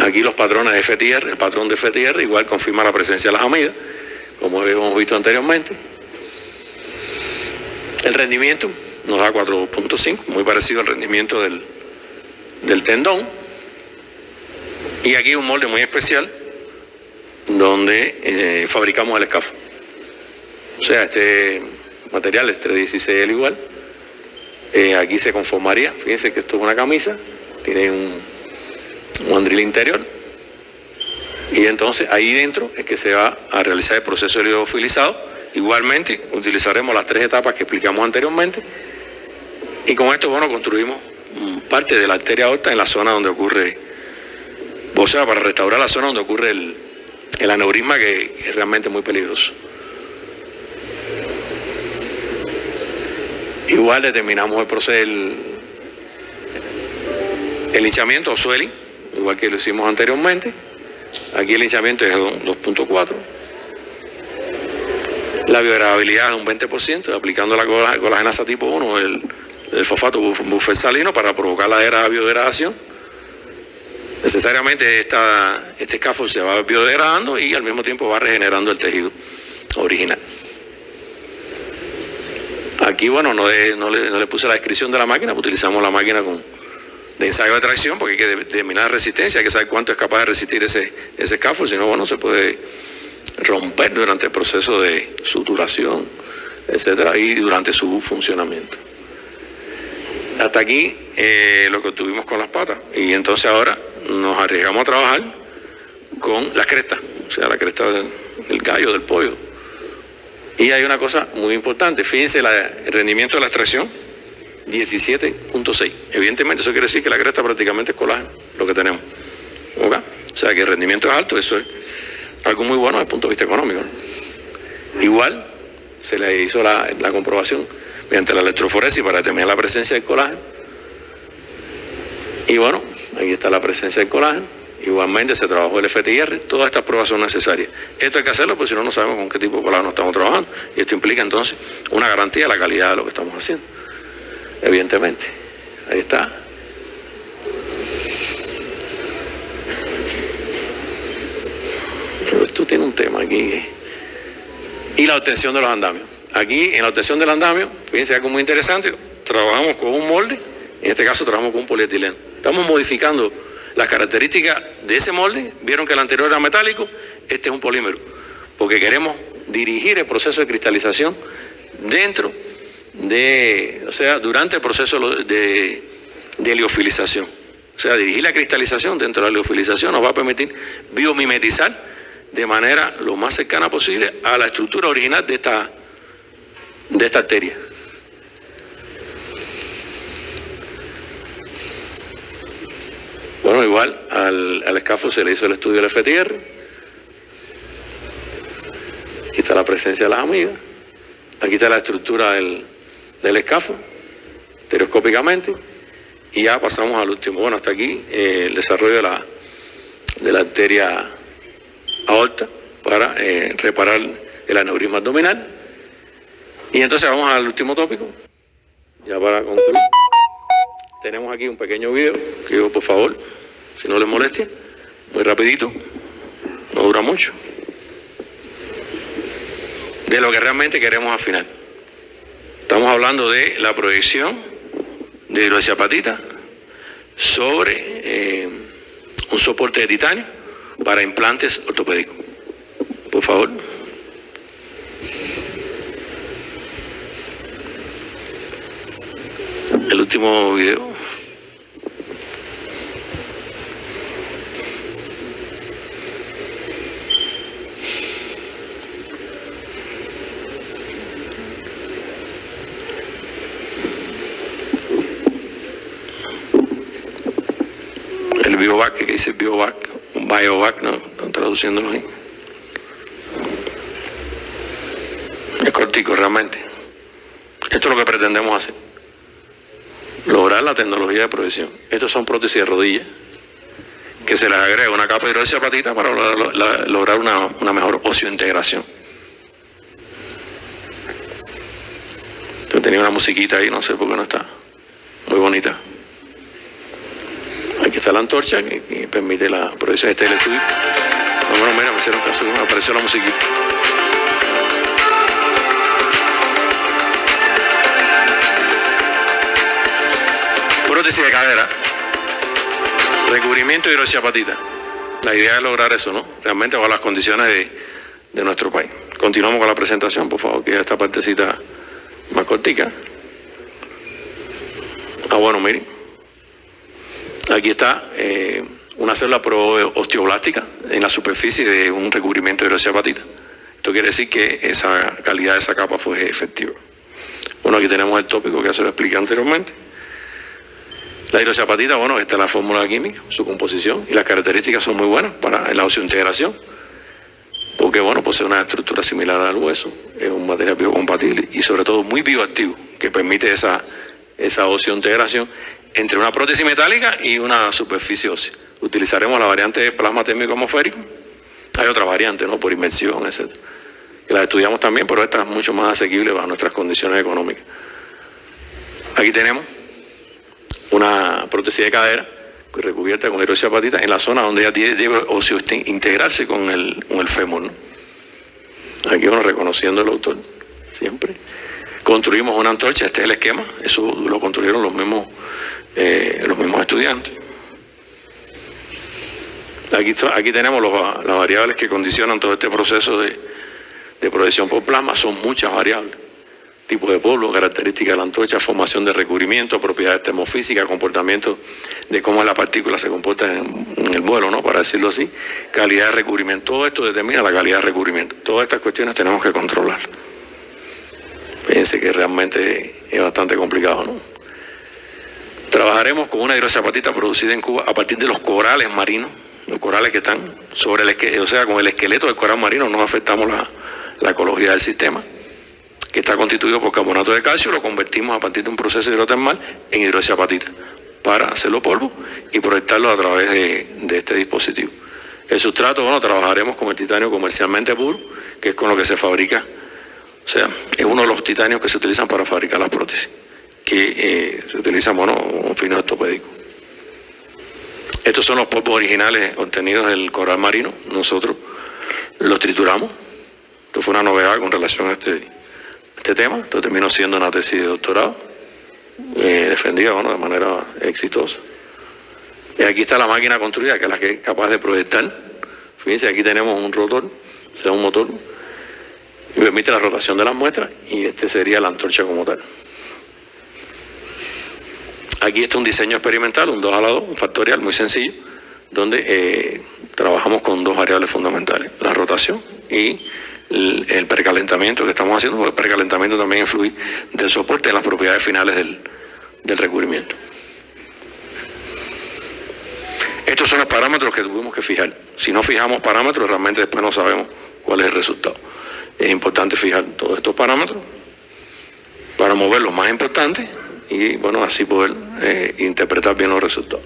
Aquí los patrones de FTR, el patrón de FTR igual confirma la presencia de las amidas, como hemos visto anteriormente. El rendimiento nos da 4.5, muy parecido al rendimiento del tendón. Y aquí un molde muy especial donde fabricamos el scaffold. O sea, este material es 316 igual. Aquí se conformaría, fíjense que esto es una camisa, tiene un mandril interior. Y entonces ahí dentro es que se va a realizar el proceso de liofilizado. Igualmente utilizaremos las 3 etapas que explicamos anteriormente. Y con esto, bueno, construimos parte de la arteria aorta en la zona donde ocurre, o sea, para restaurar la zona donde ocurre el aneurisma, que es realmente muy peligroso. Igual determinamos el proceso, el hinchamiento o swelling, igual que lo hicimos anteriormente. Aquí el hinchamiento es 2.4. La biodegradabilidad es un 20%, aplicando la colagenasa tipo 1, el fosfato bufensalino para provocar la biodegradation. Necesariamente este scaffold se va biodegradando y al mismo tiempo va regenerando el tejido original. Aquí, bueno, no le puse la descripción de la máquina, utilizamos la máquina de ensayo de tracción porque hay que determinar la resistencia, hay que saber cuánto es capaz de resistir ese scaffold, si no, bueno, se puede romper durante el proceso de suturación, etcétera, y durante su funcionamiento. Hasta aquí lo que obtuvimos con las patas, y entonces ahora nos arriesgamos a trabajar con las crestas, o sea, la cresta del gallo, del pollo. Y hay una cosa muy importante, fíjense el rendimiento de la extracción, 17.6. Evidentemente eso quiere decir que la cresta prácticamente es colágeno, lo que tenemos. ¿Okay? O sea que el rendimiento es alto, eso es algo muy bueno desde el punto de vista económico, ¿no? Igual se le hizo la comprobación mediante la electroforesis para determinar la presencia del colágeno. Y bueno, ahí está la presencia del colágeno. Igualmente se trabajó el FTIR, todas estas pruebas son necesarias. Esto hay que hacerlo porque si no, no sabemos con qué tipo de colágeno estamos trabajando. Y esto implica entonces una garantía de la calidad de lo que estamos haciendo. Evidentemente. Ahí está. Pero esto tiene un tema aquí. Y la obtención de los andamios. Aquí, en la obtención del andamio, fíjense algo muy interesante. Trabajamos con un molde, en este caso trabajamos con un polietileno. Estamos modificando las características de ese molde. Vieron que el anterior era metálico, este es un polímero, porque queremos dirigir el proceso de cristalización durante el proceso de liofilización. O sea, dirigir la cristalización dentro de la liofilización nos va a permitir biomimetizar de manera lo más cercana posible a la estructura original de esta arteria. Bueno, igual al scaffold se le hizo el estudio del FTIR. Aquí está la presencia de las amigas. Aquí está la estructura del scaffold, estereoscópicamente. Y ya pasamos al último. Bueno, hasta aquí el desarrollo de la arteria aorta para reparar el aneurisma abdominal. Y entonces vamos al último tópico. Ya para concluir. Tenemos aquí un pequeño video que yo, por favor, si no les molestia, muy rapidito, no dura mucho, de lo que realmente queremos afinar. Estamos hablando de la proyección de hidroxiapatita sobre un soporte de titanio para implantes ortopédicos. Por favor. El último video. El Biovac, que dice Biovac, un Biovac, no están traduciéndolo ahí. Es cortico realmente. Esto es lo que pretendemos hacer. Lograr la tecnología de proyección. Estos son prótesis de rodilla que se les agrega una capa de hidroxiapatita para lograr una mejor osteointegración. Yo tenía una musiquita ahí, no sé por qué no está. Muy bonita. Aquí está la antorcha que permite la proyección. Este es el estudio. Bueno, mira, me hicieron caso, me apareció la musiquita. Prótesis de cadera, recubrimiento de hidroxiapatita. La idea es lograr eso, ¿no? Realmente bajo las condiciones de nuestro país. Continuamos con la presentación, por favor, que es esta partecita más cortica. Bueno, miren. Aquí está una célula pro-osteoblástica en la superficie de un recubrimiento de hidroxiapatita. Esto quiere decir que esa calidad de esa capa fue efectiva. Bueno, aquí tenemos el tópico que ya se lo expliqué anteriormente. La hidroxiapatita, bueno, esta es la fórmula química, su composición y las características son muy buenas para la osteointegración, porque, bueno, posee una estructura similar al hueso, es un material biocompatible y sobre todo muy bioactivo, que permite esa osteointegración entre una prótesis metálica y una superficie ósea. Utilizaremos la variante de plasma térmico atmosférico. Hay otra variante, ¿no? Por inmersión, etc. Que las estudiamos también, pero esta es mucho más asequible bajo nuestras condiciones económicas. Aquí tenemos una prótesis de cadera recubierta con hidroxiapatita en la zona donde ella debe integrarse con el fémur, ¿no? Aquí, bueno, reconociendo el autor, siempre. Construimos una antorcha, este es el esquema, eso lo construyeron los mismos estudiantes. Aquí tenemos las variables que condicionan todo este proceso de proyección por plasma, son muchas variables. Tipo de polvo, características de la antorcha, formación de recubrimiento, propiedades termofísicas, comportamiento de cómo la partícula se comporta en el vuelo, ¿no? Para decirlo así, calidad de recubrimiento. Todo esto determina la calidad de recubrimiento. Todas estas cuestiones tenemos que controlar. Fíjense que realmente es bastante complicado, ¿no? Trabajaremos con una hidroxiapatita producida en Cuba a partir de los corales marinos, los corales que están sobre el esqueleto, o sea, con el esqueleto del coral marino no afectamos la ecología del sistema, que está constituido por carbonato de calcio, lo convertimos a partir de un proceso hidrotermal en hidroxiapatita para hacerlo polvo y proyectarlo a través de este dispositivo. El sustrato, bueno, trabajaremos con el titanio comercialmente puro, que es con lo que se fabrica, o sea, es uno de los titanios que se utilizan para fabricar las prótesis, que se utilizan, bueno, un fino ortopédico. Estos son los polvos originales obtenidos del coral marino, nosotros los trituramos. Esto fue una novedad con relación a este tema. Esto terminó siendo una tesis de doctorado, defendida, bueno, de manera exitosa. Y aquí está la máquina construida, que es la que es capaz de proyectar. Fíjense, aquí tenemos un rotor, o sea, un motor, y permite la rotación de las muestras, y este sería la antorcha como tal. Aquí está un diseño experimental, un 2 a la 2, un factorial muy sencillo, donde trabajamos con dos variables fundamentales, la rotación y el precalentamiento que estamos haciendo, porque el precalentamiento también influye del soporte en las propiedades finales del recubrimiento. Estos son los parámetros que tuvimos que fijar. Si no fijamos parámetros, realmente después no sabemos cuál es el resultado. Es importante fijar todos estos parámetros para mover los más importantes y, bueno, así poder interpretar bien los resultados.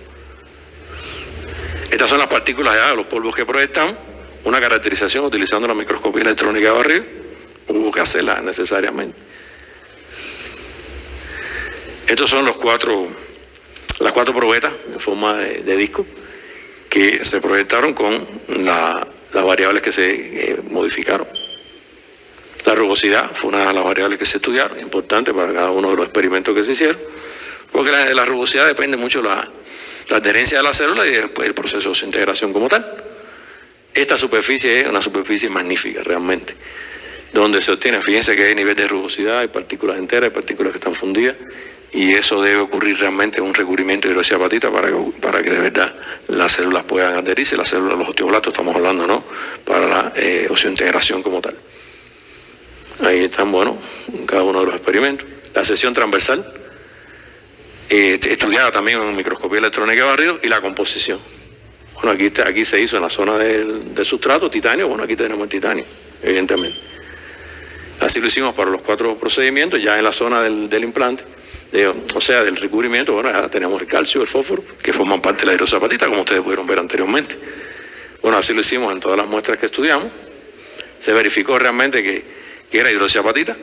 Estas son las partículas ya de los polvos que proyectamos. Una caracterización utilizando la microscopía electrónica de barrido. Hubo que hacerla necesariamente. Estos son las cuatro probetas en forma de disco que se proyectaron con las variables que se modificaron. La rugosidad fue una de las variables que se estudiaron, importante para cada uno de los experimentos que se hicieron, porque la rugosidad depende mucho de la adherencia de la célula y después el proceso de integración como tal. Esta superficie es una superficie magnífica realmente, donde se obtiene, fíjense que hay nivel de rugosidad, hay partículas enteras, hay partículas que están fundidas, y eso debe ocurrir realmente en un recubrimiento de hidroxiapatita para que de verdad las células puedan adherirse, las células, los osteoblastos estamos hablando, ¿no? Para la osteointegración como tal. Ahí están, bueno, cada uno de los experimentos. La sección transversal, estudiada también en microscopía electrónica de barrido, y la composición. Bueno, aquí se hizo en la zona del sustrato, titanio, bueno, aquí tenemos el titanio, evidentemente. Así lo hicimos para los 4 procedimientos, ya en la zona del implante, o sea, del recubrimiento, bueno, ya tenemos el calcio, el fósforo, que forman parte de la hidroxiapatita, como ustedes pudieron ver anteriormente. Bueno, así lo hicimos en todas las muestras que estudiamos. Se verificó realmente que era hidroxiapatita,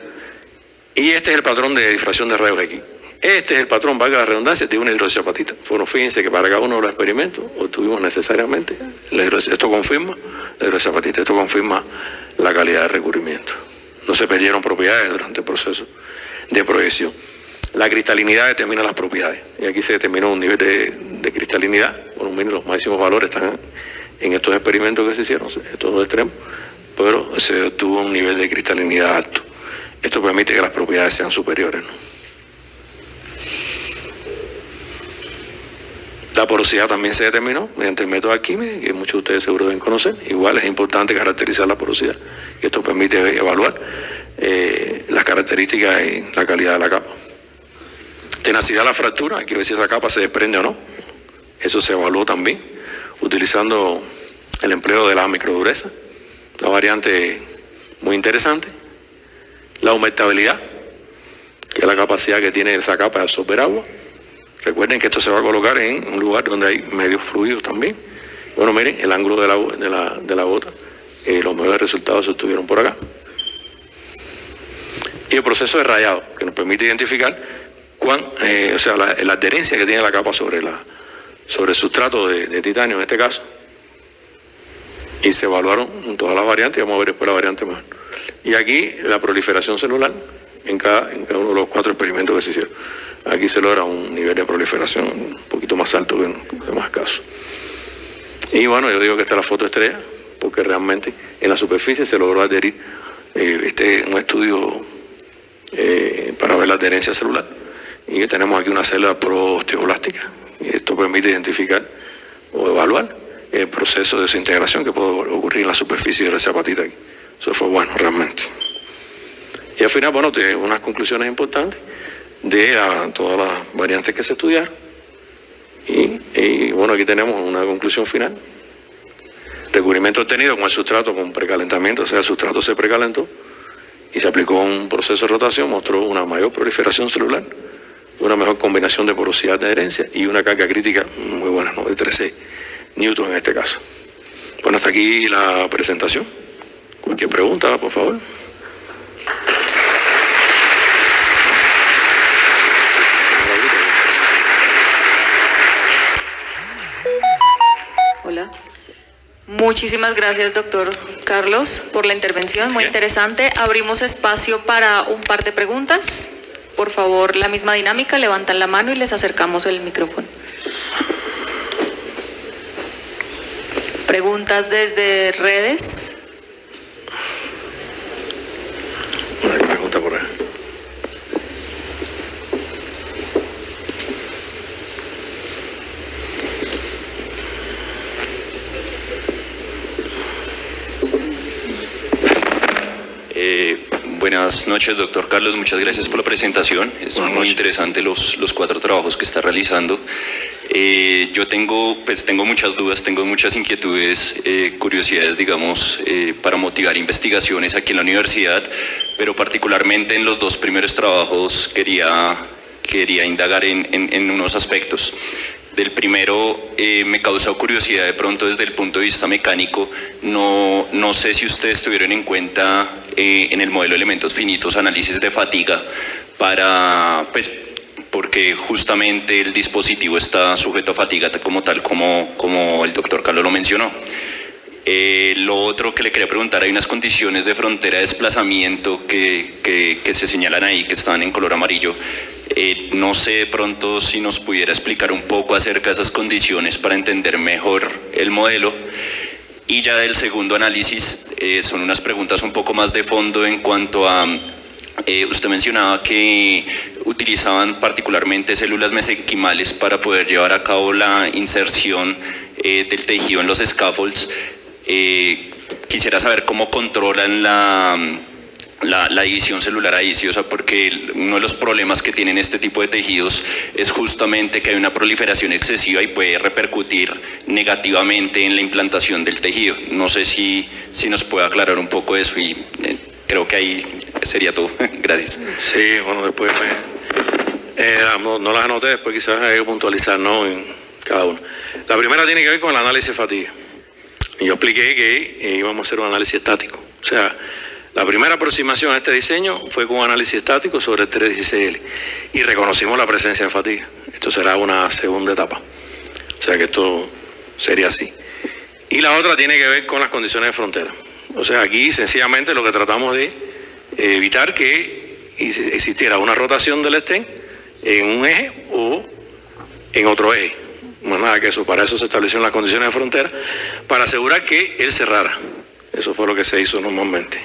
y este es el patrón de difracción de rayos X. Este es el patrón, valga la redundancia, de una hidroxiapatita. Bueno, fíjense que para cada uno de los experimentos obtuvimos necesariamente esto confirma la hidroxiapatita, esto confirma la calidad de recubrimiento. No se perdieron propiedades durante el proceso de proyección. La cristalinidad determina las propiedades, y aquí se determinó un nivel de cristalinidad. Bueno, miren, los máximos valores están en estos experimentos que se hicieron, estos dos extremos, pero se obtuvo un nivel de cristalinidad alto. Esto permite que las propiedades sean superiores, ¿no? La porosidad también se determinó mediante el método Arquímedes, que muchos de ustedes seguro deben conocer. Igual es importante caracterizar la porosidad, y esto permite evaluar las características y la calidad de la capa. Tenacidad de la fractura, hay que ver si esa capa se desprende o no. Eso se evaluó también utilizando el empleo de la microdureza, una variante muy interesante. La humectabilidad, que es la capacidad que tiene esa capa de absorber agua. Recuerden que esto se va a colocar en un lugar donde hay medios fluidos también. Bueno, miren, el ángulo de la gota, los mejores resultados se obtuvieron por acá. Y el proceso de rayado, que nos permite identificar la adherencia que tiene la capa sobre sobre el sustrato de titanio en este caso, y se evaluaron todas las variantes, y vamos a ver después la variante mejor. Y aquí la proliferación celular en cada uno de los 4 experimentos que se hicieron. Aquí se logra un nivel de proliferación un poquito más alto que en los demás casos. Y bueno, yo digo que esta es la foto estrella, porque realmente en la superficie se logró adherir un estudio para ver la adherencia celular. Y tenemos aquí una célula pro-osteoblástica, y esto permite identificar o evaluar el proceso de desintegración que puede ocurrir en la superficie de esa patita aquí. Eso fue bueno realmente. Y al final, bueno, tiene unas conclusiones importantes de todas las variantes que se estudiaron. Y bueno, aquí tenemos una conclusión final. Recubrimiento obtenido con el sustrato con precalentamiento, o sea, el sustrato se precalentó y se aplicó un proceso de rotación, mostró una mayor proliferación celular, una mejor combinación de porosidad de adherencia y una carga crítica muy buena, ¿no? De 13 newton en este caso. Bueno, hasta aquí la presentación. Cualquier pregunta, por favor. Hola. Muchísimas gracias, doctor Carlos, por la intervención, muy interesante. Abrimos espacio para un par de preguntas. Por favor, la misma dinámica, levantan la mano y les acercamos el micrófono. Preguntas desde redes. Hay pregunta por ahí. Buenas noches, doctor Carlos. Muchas gracias por la presentación. Es muy interesante los 4 trabajos que está realizando. Yo tengo muchas dudas, tengo muchas inquietudes, curiosidades, digamos, para motivar investigaciones aquí en la universidad, pero particularmente en los 2 primeros trabajos quería indagar en unos aspectos. Del primero me causó curiosidad de pronto desde el punto de vista mecánico. No sé si ustedes tuvieron en cuenta en el modelo de elementos finitos análisis de fatiga porque justamente el dispositivo está sujeto a fatiga como tal, como el doctor Carlos lo mencionó. Lo otro que le quería preguntar, hay unas condiciones de frontera de desplazamiento que se señalan ahí, que están en color amarillo. No sé de pronto si nos pudiera explicar un poco acerca de esas condiciones para entender mejor el modelo. Y ya del segundo análisis, son unas preguntas un poco más de fondo en cuanto a, usted mencionaba que utilizaban particularmente células mesenquimales para poder llevar a cabo la inserción del tejido en los scaffolds. Quisiera saber cómo controlan la división celular ahí, ¿sí? O sea, porque uno de los problemas que tienen este tipo de tejidos es justamente que hay una proliferación excesiva y puede repercutir negativamente en la implantación del tejido. No sé si nos puede aclarar un poco eso y creo que ahí sería todo. Gracias. Sí, bueno, después no las anoté, después quizás hay que puntualizar, ¿no?, en cada uno. La primera tiene que ver con el análisis de fatiga. Y yo expliqué que íbamos a hacer un análisis estático. O sea, la primera aproximación a este diseño fue con un análisis estático sobre el 316L y reconocimos la presencia de fatiga. Esto será una segunda etapa. O sea que esto sería así. Y la otra tiene que ver con las condiciones de frontera. O sea, aquí sencillamente lo que tratamos de evitar que existiera una rotación del estén en un eje o en otro eje. Más nada que eso. Para eso se establecieron las condiciones de frontera, para asegurar que él cerrara. Eso fue lo que se hizo normalmente.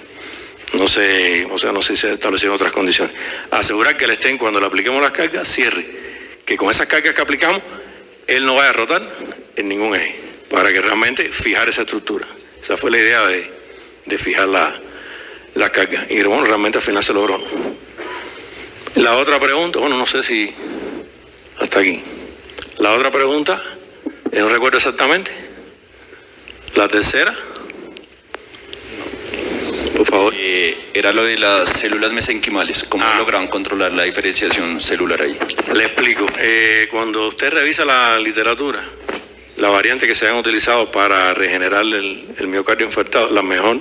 No sé si se establecieron otras condiciones. Asegurar que el estén, cuando le apliquemos las cargas, cierre. Que con esas cargas que aplicamos, él no vaya a rotar en ningún eje, para que realmente fijar esa estructura. Esa fue la idea de fijar la carga. Y bueno, realmente al final se logró. La otra pregunta, bueno, no sé si hasta aquí. La otra pregunta, no recuerdo exactamente. La tercera. Por favor. Era lo de las células mesenquimales. ¿Cómo lograban controlar la diferenciación celular ahí? Le explico. Cuando usted revisa la literatura, la variante que se han utilizado para regenerar el miocardio infartado, la mejor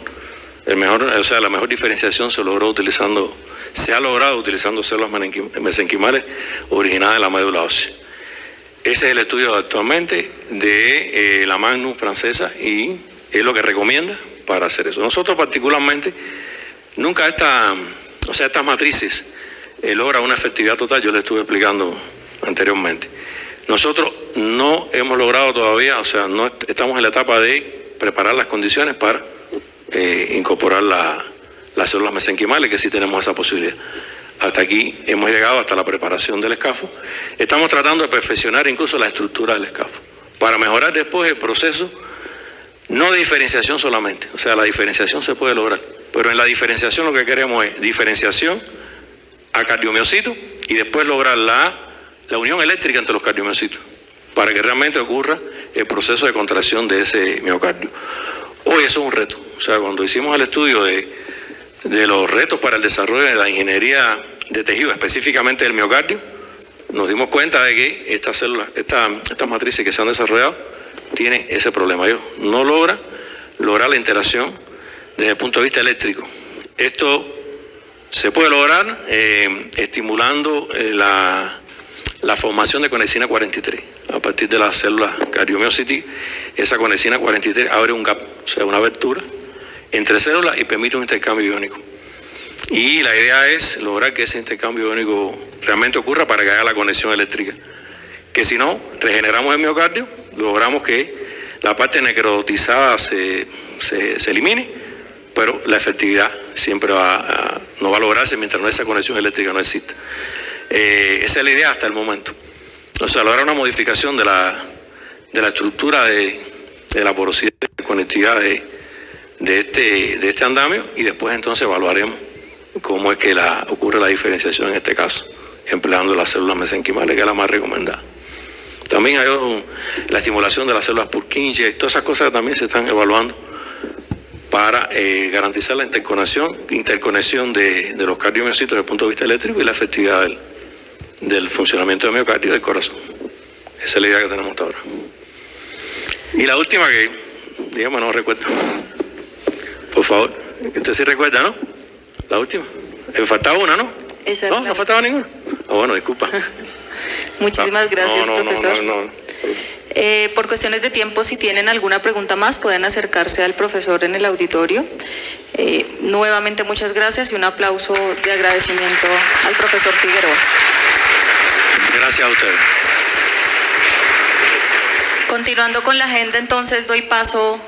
diferenciación se ha logrado utilizando células mesenquimales originadas de la médula ósea. Ese es el estudio actualmente de la Magnum francesa y es lo que recomienda para hacer eso. Nosotros particularmente, nunca estas matrices logran una efectividad total, yo le estuve explicando anteriormente. Nosotros no hemos logrado todavía, no estamos en la etapa de preparar las condiciones para incorporar las células mesenquimales, que sí tenemos esa posibilidad. Hasta aquí hemos llegado, hasta la preparación del escafo. Estamos tratando de perfeccionar incluso la estructura del escafo, para mejorar después el proceso, no de diferenciación solamente, la diferenciación se puede lograr, pero en la diferenciación lo que queremos es diferenciación a cardiomiocitos y después lograr la unión eléctrica entre los cardiomiocitos, para que realmente ocurra el proceso de contracción de ese miocardio. Hoy eso es un reto, cuando hicimos el estudio de los retos para el desarrollo de la ingeniería de tejido, específicamente del miocardio, nos dimos cuenta de que estas células, estas matrices que se han desarrollado, tienen ese problema. Ellos no logran la interacción desde el punto de vista eléctrico. Esto se puede lograr estimulando la formación de conexina 43. A partir de las células cardiomiocitis, esa conexina 43 abre un gap, una abertura entre células y permite un intercambio iónico. Y la idea es lograr que ese intercambio iónico realmente ocurra para que haya la conexión eléctrica. Que si no, regeneramos el miocardio, logramos que la parte necrotizada se elimine, pero la efectividad siempre no va a lograrse mientras esa conexión eléctrica no exista. Esa es la idea hasta el momento. Lograr una modificación de la estructura de la porosidad y conectividad de este andamio, y después entonces evaluaremos cómo es que ocurre la diferenciación en este caso, empleando las células mesenquimales, que es la más recomendada. También hay la estimulación de las células Purkinje, todas esas cosas que también se están evaluando para garantizar la interconexión de los cardiomiocitos desde el punto de vista eléctrico y la efectividad del funcionamiento del miocardio y del corazón. Esa es la idea que tenemos hasta ahora. Y la última que, digamos, no recuerdo. Por favor, usted sí recuerda, ¿no? La última. Faltaba una, ¿no? Esa No faltaba ninguna. Bueno, disculpa. Muchísimas gracias, profesor. No. Por cuestiones de tiempo, si tienen alguna pregunta más, pueden acercarse al profesor en el auditorio. Nuevamente, muchas gracias y un aplauso de agradecimiento al profesor Figueroa. Gracias a ustedes. Continuando con la agenda, entonces doy paso